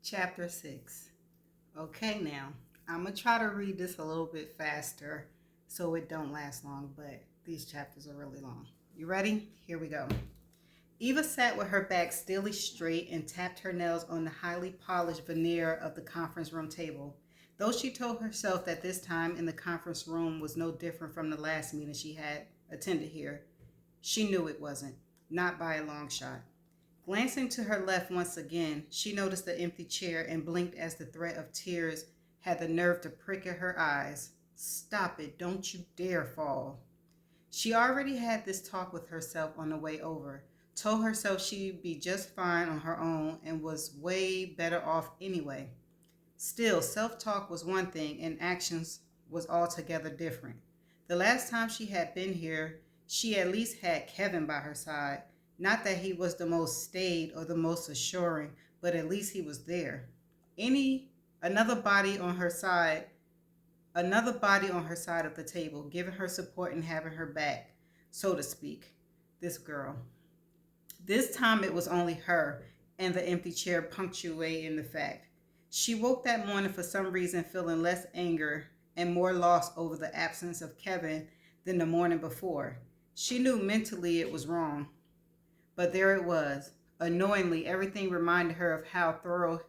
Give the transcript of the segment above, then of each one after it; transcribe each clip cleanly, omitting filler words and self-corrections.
Chapter 6. Okay, now, I'm going to try to read this a little bit faster so it don't last long, but these chapters are really long. You ready? Here we go. Eva sat with her back still straight and tapped her nails on the highly polished veneer of the conference room table. Though she told herself that this time in the conference room was no different from the last meeting she had attended here, she knew it wasn't, not by a long shot. Glancing to her left once again, she noticed the empty chair and blinked as the threat of tears had the nerve to prick at her eyes. Stop it, don't you dare fall. She already had this talk with herself on the way over, told herself she'd be just fine on her own and was way better off anyway. Still, self talk was one thing and actions was altogether different. The last time she had been here, she at least had Kevin by her side. Not that he was the most staid or the most assuring, but at least he was there. Any another body on her side, another body on her side of the table, giving her support and having her back, so to speak. This girl. This time it was only her and the empty chair punctuating the fact. She woke that morning for some reason feeling less anger and more lost over the absence of Kevin than the morning before. She knew mentally it was wrong, but there it was. Annoyingly, everything reminded her of how thorough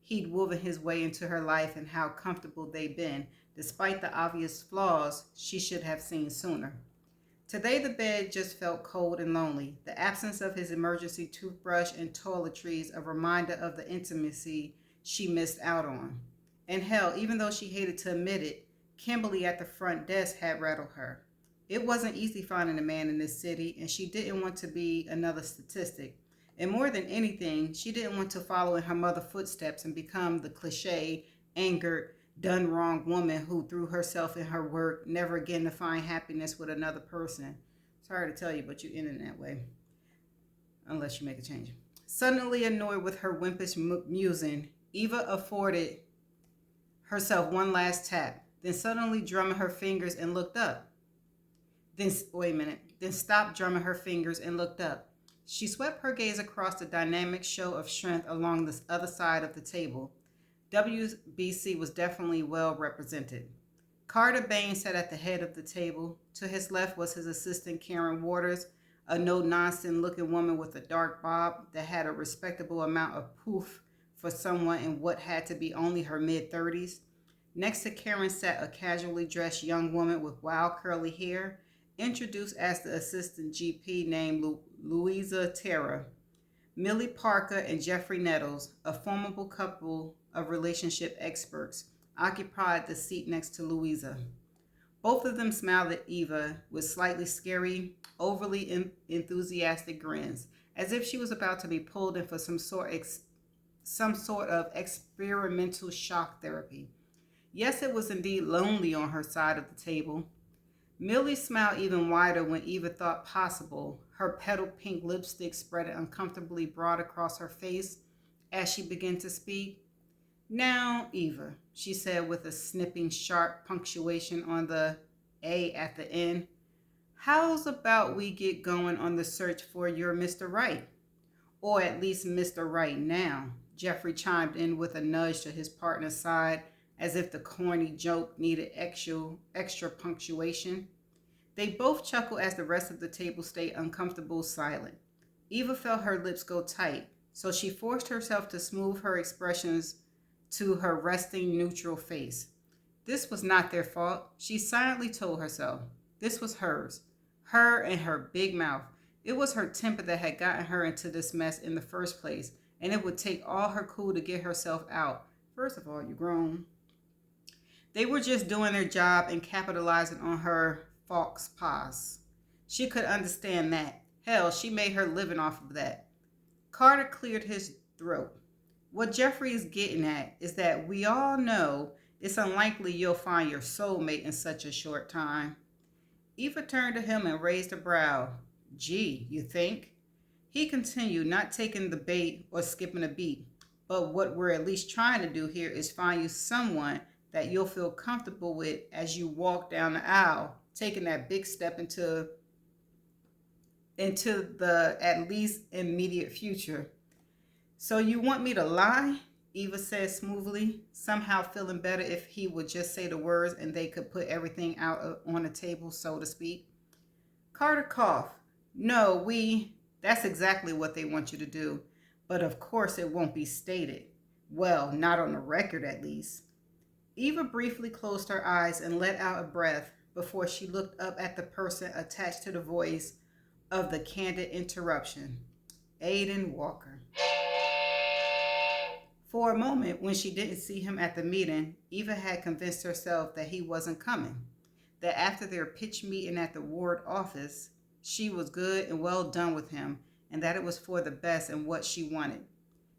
he'd woven his way into her life and how comfortable they'd been, despite the obvious flaws she should have seen sooner. Today the bed just felt cold and lonely. The absence of his emergency toothbrush and toiletries a reminder of the intimacy she missed out on. And hell, even though she hated to admit it, Kimberly at the front desk had rattled her. It wasn't easy finding a man in this city, and she didn't want to be another statistic. And more than anything, she didn't want to follow in her mother's footsteps and become the cliche, angered, done wrong woman who threw herself in her work, never again to find happiness with another person. Sorry to tell you, but you end in that way, unless you make a change. Suddenly annoyed with her wimpish musing, Eva afforded herself one last tap, then suddenly drumming her fingers and looked up. Then stopped drumming her fingers and looked up. She swept her gaze across the dynamic show of strength along the other side of the table. WBC was definitely well represented. Carter Bain sat at the head of the table. To his left was his assistant Karen Waters, a no-nonsense looking woman with a dark bob that had a respectable amount of poof for someone in what had to be only her mid-30s. Next to Karen sat a casually dressed young woman with wild curly hair, introduced as the assistant GP named Louisa Terra. Millie Parker and Jeffrey Nettles, a formidable couple of relationship experts, occupied the seat next to Louisa. Both of them smiled at Eva with slightly scary, overly enthusiastic grins, as if she was about to be pulled in for some sort of experimental shock therapy. Yes, it was indeed lonely on her side of the table. Millie smiled even wider when Eva thought possible, her petal pink lipstick spread uncomfortably broad across her face as she began to speak. Now, Eva, she said with a snipping sharp punctuation on the A at the end, how's about we get going on the search for your Mr. Right? Or at least Mr. Right now, Jeffrey chimed in with a nudge to his partner's side as if the corny joke needed extra punctuation. They both chuckled as the rest of the table stayed uncomfortable silent. Eva felt her lips go tight, so she forced herself to smooth her expressions to her resting neutral face. This was not their fault, she silently told herself. This was hers. Her and her big mouth. It was her temper that had gotten her into this mess in the first place, and it would take all her cool to get herself out. First of all, you're grown. They were just doing their job and capitalizing on her faux pas. She could understand that. Hell, she made her living off of that. Carter cleared his throat. What Jeffrey is getting at is that we all know it's unlikely you'll find your soulmate in such a short time. Eva turned to him and raised a brow. Gee, you think? He continued, not taking the bait or skipping a beat. But what we're at least trying to do here is find you someone that you'll feel comfortable with as you walk down the aisle, taking that big step into the at least immediate future. So you want me to lie? Eva said smoothly, somehow feeling better if he would just say the words and they could put everything out on the table, so to speak. Carter coughed. No, that's exactly what they want you to do. But of course it won't be stated. Well, not on the record at least. Eva briefly closed her eyes and let out a breath before she looked up at the person attached to the voice of the candid interruption. Aiden Walker. For a moment, when she didn't see him at the meeting, Eva had convinced herself that he wasn't coming. That after their pitch meeting at the ward office, she was good and well done with him, and that it was for the best and what she wanted.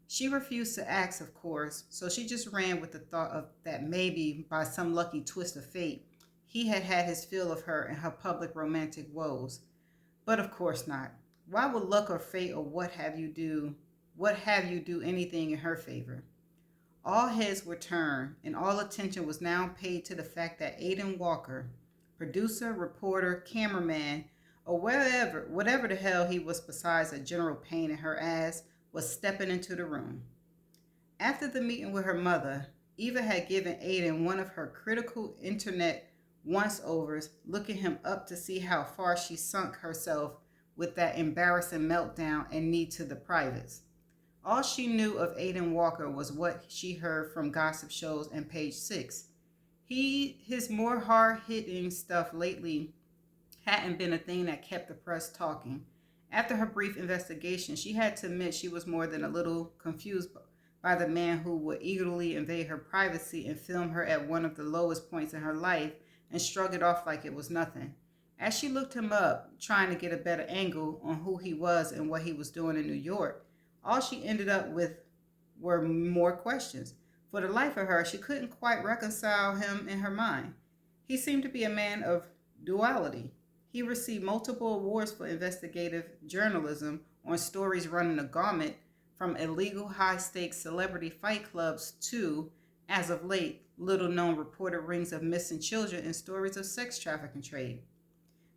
She refused to ask, of course, so she just ran with the thought of that maybe, by some lucky twist of fate, he had had his fill of her and her public romantic woes. But of course not. Why would luck or fate or what have you do anything in her favor? All heads were turned, and all attention was now paid to the fact that Aiden Walker, producer, reporter, cameraman, or whatever the hell he was besides a general pain in her ass, was stepping into the room. After the meeting with her mother, Eva had given Aiden one of her critical internet once-overs, looking him up to see how far she sunk herself with that embarrassing meltdown and need to the privates. All she knew of Aiden Walker was what she heard from gossip shows and Page Six. His more hard-hitting stuff lately hadn't been a thing that kept the press talking. After her brief investigation, she had to admit she was more than a little confused by the man who would eagerly invade her privacy and film her at one of the lowest points in her life and shrug it off like it was nothing. As she looked him up, trying to get a better angle on who he was and what he was doing in New York, all she ended up with were more questions. For the life of her, she couldn't quite reconcile him in her mind. He seemed to be a man of duality. He received multiple awards for investigative journalism on stories running the gamut from illegal high-stakes celebrity fight clubs to, as of late, little-known reported rings of missing children and stories of sex trafficking trade.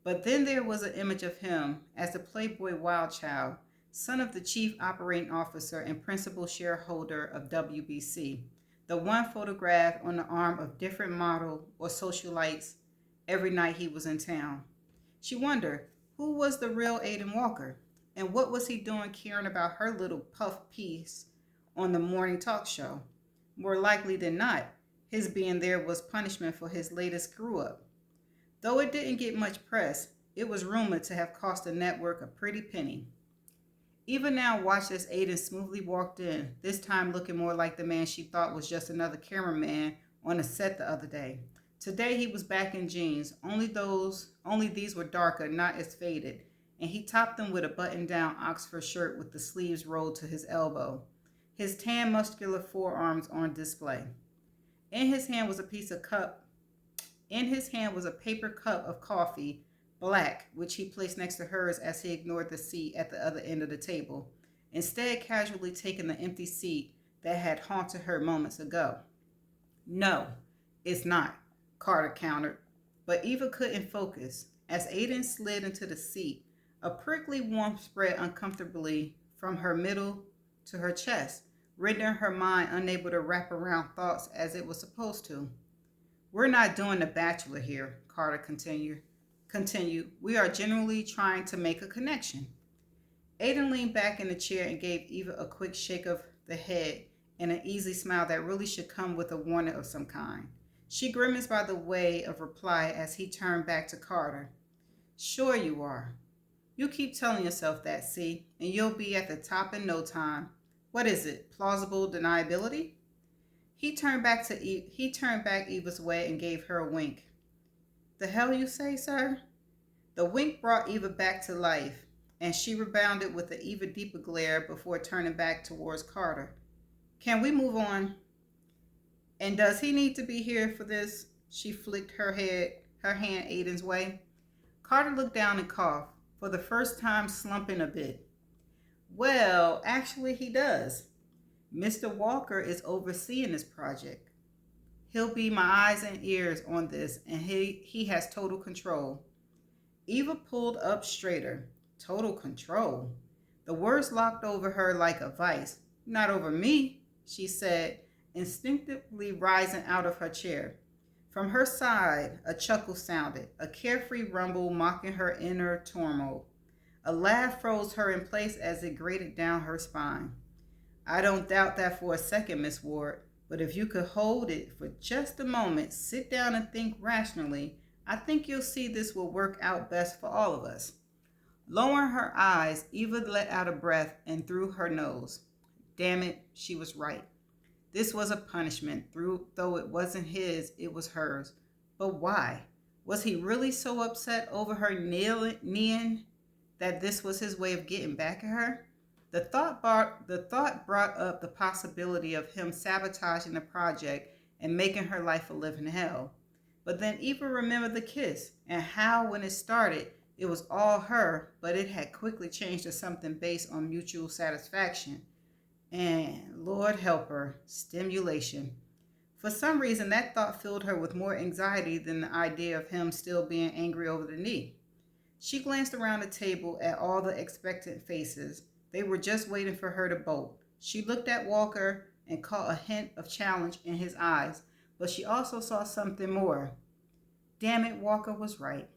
But then there was an image of him as the playboy wild child, son of the chief operating officer and principal shareholder of WBC, the one photographed on the arm of different model or socialites every night he was in town. She wondered, who was the real Aiden Walker? And what was he doing caring about her little puff piece on the morning talk show? More likely than not, his being there was punishment for his latest screw-up. Though it didn't get much press, it was rumored to have cost the network a pretty penny. Eva now watched as Aiden smoothly walked in, this time looking more like the man she thought was just another cameraman on a set the other day. Today he was back in jeans, only these were darker, not as faded, and he topped them with a button-down Oxford shirt with the sleeves rolled to his elbow, his tan muscular forearms on display. In his hand was a paper cup of coffee, black, which he placed next to hers as he ignored the seat at the other end of the table, instead casually taking the empty seat that had haunted her moments ago. No, it's not, Carter countered, but Eva couldn't focus. As Aiden slid into the seat, a prickly warmth spread uncomfortably from her middle to her chest, rendering her mind unable to wrap around thoughts as it was supposed to. We're not doing The Bachelor here, Carter continued. We are genuinely trying to make a connection. Aiden leaned back in the chair and gave Eva a quick shake of the head and an easy smile that really should come with a warning of some kind. She grimaced by the way of reply as he turned back to Carter. Sure you are. You keep telling yourself that, see, and you'll be at the top in no time. What is it, plausible deniability? He turned back Eva's way and gave her a wink. The hell you say, sir? The wink brought Eva back to life, and she rebounded with an even deeper glare before turning back towards Carter. Can we move on? And does he need to be here for this? She flicked her hand Aiden's way. Carter looked down and coughed, for the first time slumping a bit. Well, actually he does. Mr. Walker is overseeing this project. He'll be my eyes and ears on this, and he has total control. Eva pulled up straighter. Total control. The words locked over her like a vice. Not over me. she said, instinctively rising out of her chair. From her side, a chuckle sounded, a carefree rumble mocking her inner turmoil. A laugh froze her in place as it grated down her spine. I don't doubt that for a second, Miss Ward, but if you could hold it for just a moment, sit down and think rationally, I think you'll see this will work out best for all of us. Lowering her eyes, Eva let out a breath and through her nose. Damn it, she was right. This was a punishment, though it wasn't his, it was hers. But why? Was he really so upset over her kneeing that this was his way of getting back at her? The thought brought up the possibility of him sabotaging the project and making her life a living hell. But then Eva remembered the kiss and how, when it started, it was all her, but it had quickly changed to something based on mutual satisfaction. And, Lord help her, stimulation. For some reason, that thought filled her with more anxiety than the idea of him still being angry over the knee. She glanced around the table at all the expectant faces. They were just waiting for her to bolt. She looked at Walker and caught a hint of challenge in his eyes, but she also saw something more. Damn it, Walker was right.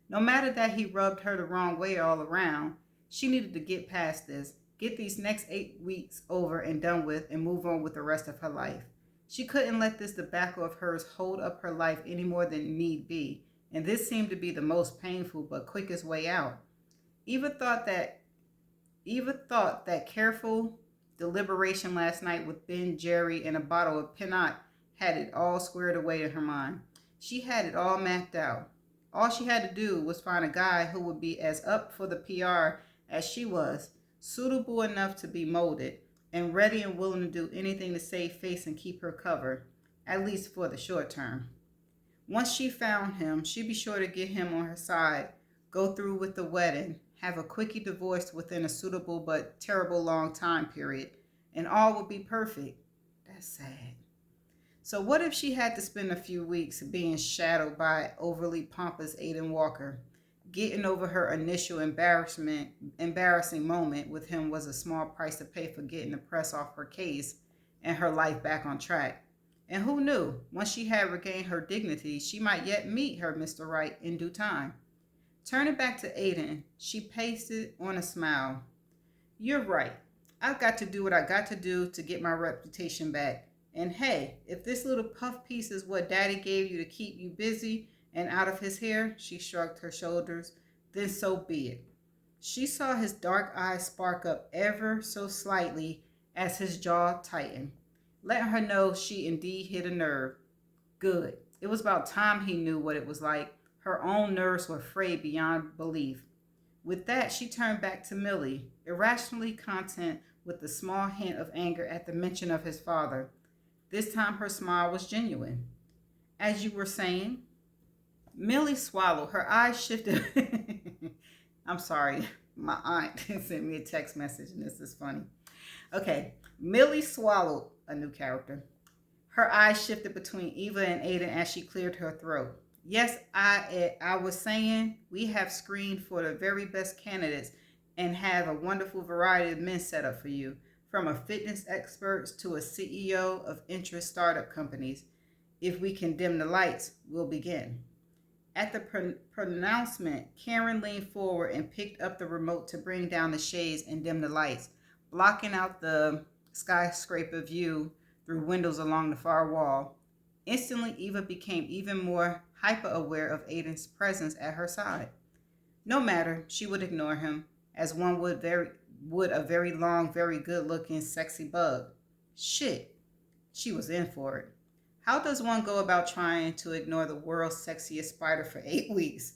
No matter that he rubbed her the wrong way all around, she needed to get past this, get these next 8 weeks over and done with, and move on with the rest of her life. She couldn't let this debacle of hers hold up her life any more than need be, and this seemed to be the most painful but quickest way out. Eva thought that careful deliberation last night with Ben, Jerry, and a bottle of Pinot had it all squared away in her mind. She had it all mapped out. All she had to do was find a guy who would be as up for the PR as she was, suitable enough to be molded, and ready and willing to do anything to save face and keep her covered, at least for the short term. Once she found him, she'd be sure to get him on her side, go through with the wedding, have a quickie divorce within a suitable but terrible long time period, and all would be perfect. That's sad. So what if she had to spend a few weeks being shadowed by overly pompous Aiden Walker? Getting over her initial embarrassing moment with him was a small price to pay for getting the press off her case and her life back on track. And who knew, once she had regained her dignity, she might yet meet her Mr. Right in due time. Turning back to Aiden, she pasted on a smile. You're right. I've got to do what I got to do to get my reputation back. And hey, if this little puff piece is what Daddy gave you to keep you busy and out of his hair, she shrugged her shoulders, then so be it. She saw his dark eyes spark up ever so slightly as his jaw tightened, letting her know she indeed hit a nerve. Good. It was about time he knew what it was like. Her own nerves were frayed beyond belief. With that, she turned back to Millie, irrationally content with the small hint of anger at the mention of his father. This time her smile was genuine. As you were saying? Millie swallowed. Her eyes shifted. I'm sorry. My aunt sent me a text message and this is funny. Okay. Millie swallowed, a new character. Her eyes shifted between Eva and Aiden as she cleared her throat. Yes, I was saying we have screened for the very best candidates and have a wonderful variety of men set up for you, from a fitness experts to a CEO of interest startup companies. If we can dim the lights, we'll begin. At the pronouncement, Karen leaned forward and picked up the remote to bring down the shades and dim the lights, blocking out the skyscraper view through windows along the far wall. Instantly, Eva became even more hyper-aware of Aiden's presence at her side. No matter, she would ignore him, as one would a very long, very good-looking, sexy bug. Shit, she was in for it. How does one go about trying to ignore the world's sexiest spider for 8 weeks?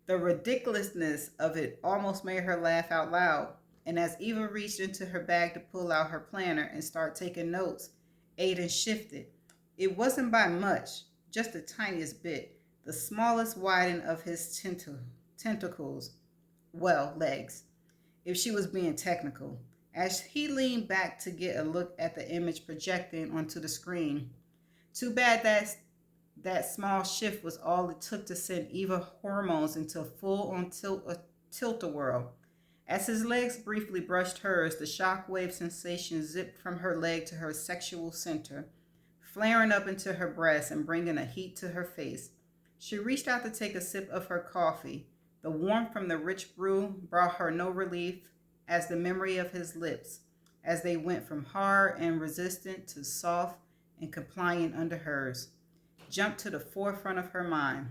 The ridiculousness of it almost made her laugh out loud, and as Eva reached into her bag to pull out her planner and start taking notes, Aiden shifted. It wasn't by much, just the tiniest bit, the smallest widening of his tentacles, legs, if she was being technical, as he leaned back to get a look at the image projecting onto the screen. Too bad that small shift was all it took to send Eva hormones into full-on tilt-a-whirl. As his legs briefly brushed hers, the shockwave sensation zipped from her leg to her sexual center, flaring up into her breast and bringing a heat to her face. She reached out to take a sip of her coffee. The warmth from the rich brew brought her no relief as the memory of his lips, as they went from hard and resistant to soft and compliant under hers, jumped to the forefront of her mind.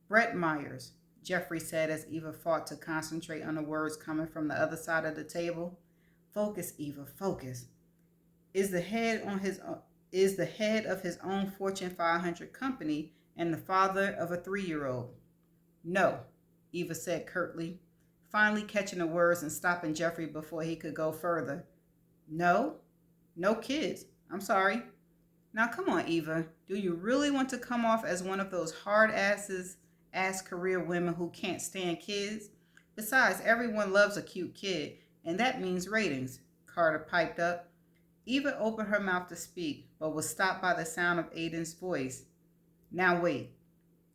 Brett Myers, Jeffrey said as Eva fought to concentrate on the words coming from the other side of the table. Focus, Eva, focus. Is the head of his own Fortune 500 company and the father of a 3-year-old. No, Eva said curtly, finally catching the words and stopping Jeffrey before he could go further. No? No kids. I'm sorry. Now come on, Eva. Do you really want to come off as one of those hard ass career women who can't stand kids? Besides, everyone loves a cute kid, and that means ratings, Carter piped up. Eva opened her mouth to speak, but was stopped by the sound of Aiden's voice. Now wait.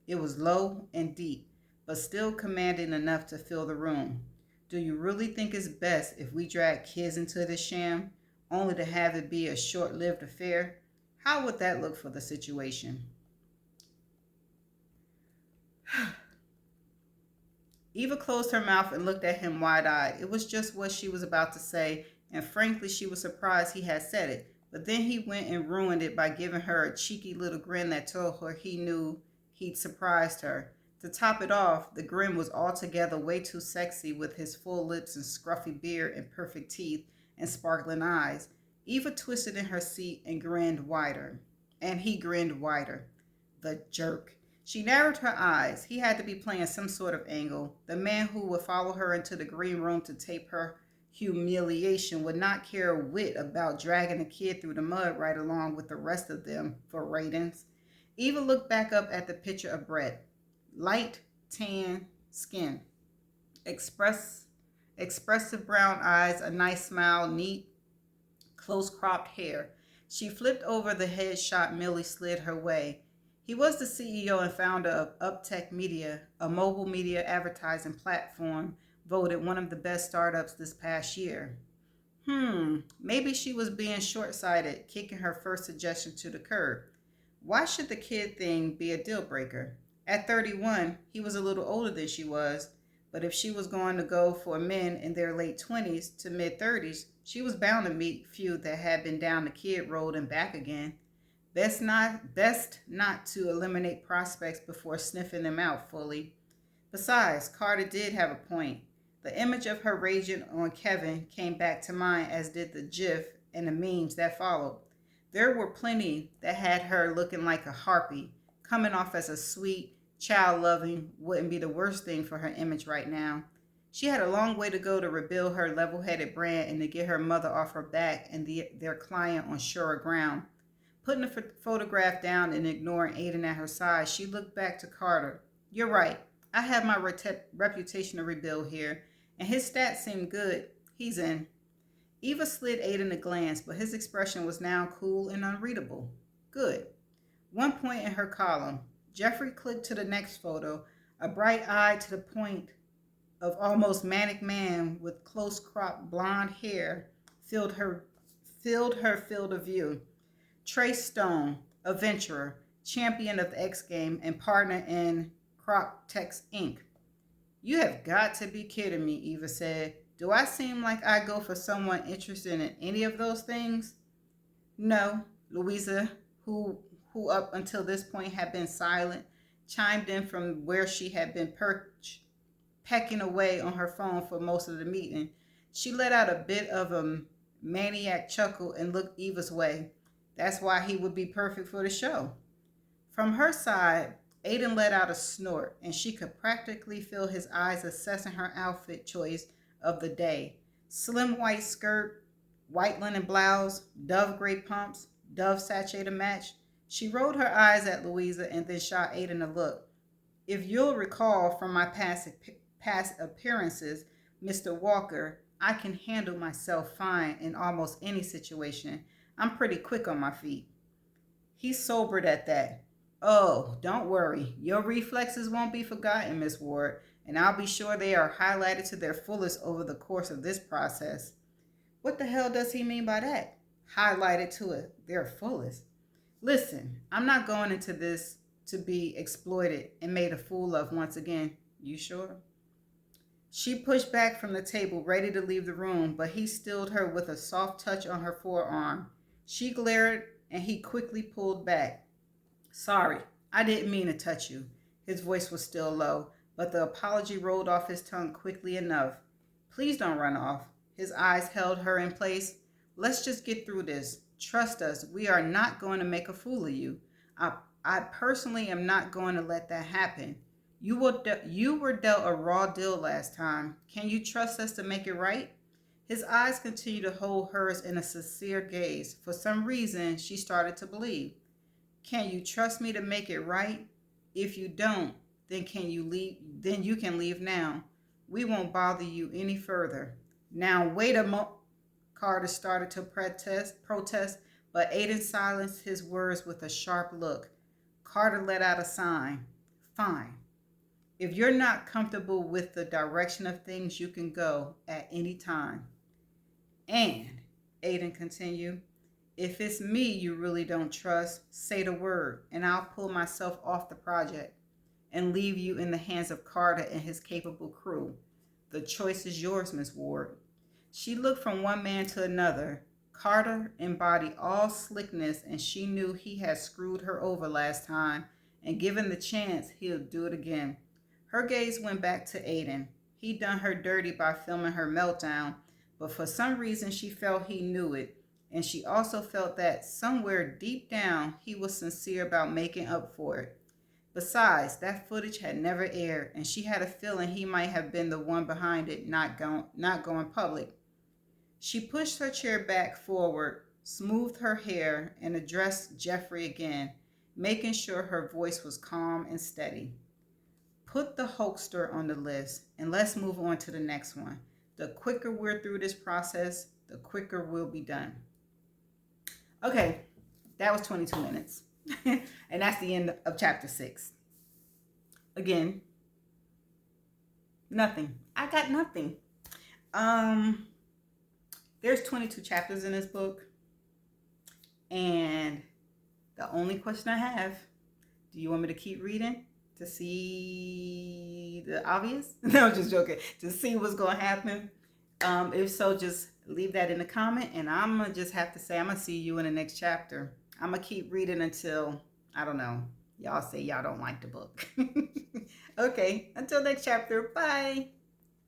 It was low and deep, but still commanding enough to fill the room. Do you really think it's best if we drag kids into this sham, only to have it be a short-lived affair? How would that look for the situation? Eva closed her mouth and looked at him wide-eyed. It was just what she was about to say, and frankly, she was surprised he had said it. But then he went and ruined it by giving her a cheeky little grin that told her he knew he'd surprised her. To top it off, the grin was altogether way too sexy with his full lips and scruffy beard and perfect teeth and sparkling eyes. Eva twisted in her seat and grinned wider. And he grinned wider. The jerk. She narrowed her eyes. He had to be playing some sort of angle. The man who would follow her into the green room to tape her humiliation would not care a whit about dragging a kid through the mud right along with the rest of them for ratings. Eva looked back up at the picture of Brett. Light, tan skin. Expressive brown eyes, a nice smile, neat, close-cropped hair. She flipped over the headshot Millie slid her way. He was the CEO and founder of Uptech Media, a mobile media advertising platform voted one of the best startups this past year. Maybe she was being short-sighted, kicking her first suggestion to the curb. Why should the kid thing be a deal breaker? At 31, he was a little older than she was, but if she was going to go for men in their late 20s to mid-30s, she was bound to meet few that had been down the kid road and back again. Best not to eliminate prospects before sniffing them out fully. Besides, Carter did have a point. The image of her raging on Kevin came back to mind, as did the gif and the memes that followed. There were plenty that had her looking like a harpy. Coming off as a sweet, child-loving wouldn't be the worst thing for her image right now. She had a long way to go to rebuild her level-headed brand and to get her mother off her back and their client on surer ground. Putting the photograph down and ignoring Aiden at her side, she looked back to Carter. You're right. I have my reputation to rebuild here, and his stats seem good. He's in. Eva slid Aiden a glance, but his expression was now cool and unreadable. Good. One point in her column. Jeffrey clicked to the next photo. A bright-eyed to the point of almost manic man with close-cropped blonde hair filled her field of view. Trace Stone, a venturer, champion of the X Game, and partner in Croptex Inc. You have got to be kidding me, Eva said. Do I seem like I go for someone interested in any of those things? No, Louisa, who up until this point had been silent, chimed in from where she had been pecking away on her phone for most of the meeting. She let out a bit of a maniac chuckle and looked Eva's way. That's why he would be perfect for the show. From her side, Aiden let out a snort, and she could practically feel his eyes assessing her outfit choice of the day. Slim white skirt, white linen blouse, dove gray pumps, dove saturated match. She rolled her eyes at Louisa and then shot Aiden a look. If you'll recall from my past appearances, Mr. Walker, I can handle myself fine in almost any situation. I'm pretty quick on my feet. He sobered at that. Oh, don't worry. Your reflexes won't be forgotten, Miss Ward, and I'll be sure they are highlighted to their fullest over the course of this process. What the hell does he mean by that? Highlighted to their fullest. Listen, I'm not going into this to be exploited and made a fool of once again. You sure? She pushed back from the table, ready to leave the room, but he stilled her with a soft touch on her forearm. She glared, and he quickly pulled back. Sorry, I didn't mean to touch you. His voice was still low, but the apology rolled off his tongue quickly enough. Please don't run off. His eyes held her in place. Let's just get through this. Trust us, we are not going to make a fool of you. I personally am not going to let that happen. You were dealt a raw deal last time. Can you trust us to make it right? His eyes continued to hold hers in a sincere gaze. For some reason, she started to believe. Can you trust me to make it right? If you don't, then can you leave? Then you can leave now. We won't bother you any further. Now wait a moment. Carter started to protest, but Aiden silenced his words with a sharp look. Carter let out a sigh. Fine. If you're not comfortable with the direction of things, you can go at any time. And, Aiden continued, if it's me you really don't trust, say the word, and I'll pull myself off the project and leave you in the hands of Carter and his capable crew. The choice is yours, Miss Ward. She looked from one man to another. Carter embodied all slickness, and she knew he had screwed her over last time, and given the chance, he'll do it again. Her gaze went back to Aiden. He'd done her dirty by filming her meltdown, but for some reason she felt he knew it, and she also felt that somewhere deep down he was sincere about making up for it. Besides, that footage had never aired, and she had a feeling he might have been the one behind it not going public. She pushed her chair back forward, smoothed her hair, and addressed Jeffrey again, making sure her voice was calm and steady. Put the hoaxer on the list, and let's move on to the next one. The quicker we're through this process, the quicker we'll be done. Okay, that was 22 minutes. And that's the end of chapter 6. Again, nothing. I got nothing. There's 22 chapters in this book. And the only question I have, do you want me to keep reading to see the obvious? No, I'm just joking. To see what's going to happen. If so, just leave that in the comment. And I'm going to just have to say, I'm going to see you in the next chapter. I'm going to keep reading until, I don't know, y'all say y'all don't like the book. Okay, until next chapter. Bye.